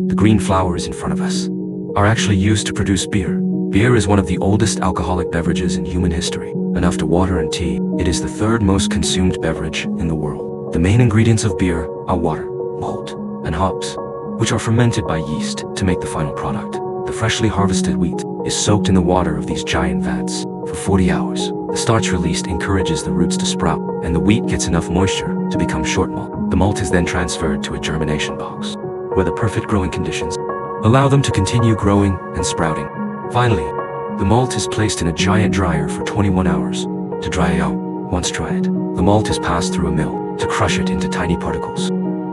the green flowers in front of us, are actually used to produce beer. Beer is one of the oldest alcoholic beverages in human history, and after water and tea, it is the third most consumed beverage in the world. The main ingredients of beer are water, malt, and hops, which are fermented by yeast to make the final product. The freshly harvested wheat is soaked in the water of these giant vats for 40 hours. The starch released encourages the roots to sprout, and the wheat gets enough moisture to become short malt. The malt is then transferred to a germination box, where the perfect growing conditions allow them to continue growing and sprouting. Finally, the malt is placed in a giant dryer for 21 hours to dry out. Once dried, the malt is passed through a mill to crush it into tiny particles.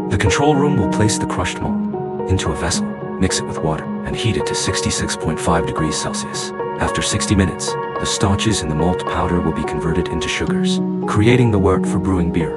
The control room will place the crushed malt into a vessel, mix it with water, and heat it to 66.5 degrees Celsius. After 60 minutes, the starches in the malt powder will be converted into sugars, creating the wort for brewing beer.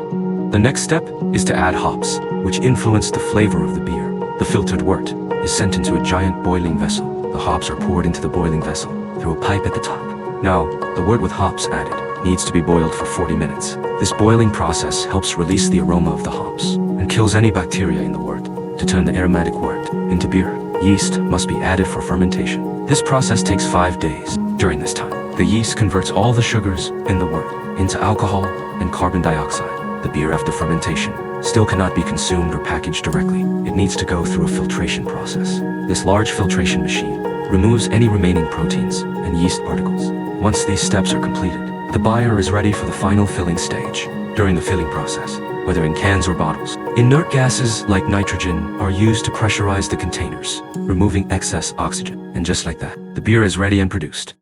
The next step is to add hops, which influence the flavor of the beer. The filtered wort is sent into a giant boiling vessel. The hops are poured into the boiling vessel through a pipe at the top. Now, the wort with hops added needs to be boiled for 40 minutes. This boiling process helps release the aroma of the hops and kills any bacteria in the wort to turn the aromatic wort into beer. Yeast must be added for fermentation. This process takes 5 days. During this time, the yeast converts all the sugars in the wort into alcohol and carbon dioxide. The beer after fermentation still cannot be consumed or packaged directly. It needs to go through a filtration process. This large filtration machine removes any remaining proteins and yeast particles. Once these steps are completed, the buyer is ready for the final filling stage. During the filling process, whether in cans or bottles, inert gases like nitrogen are used to pressurize the containers, removing excess oxygen. And just like that, the beer is ready and produced.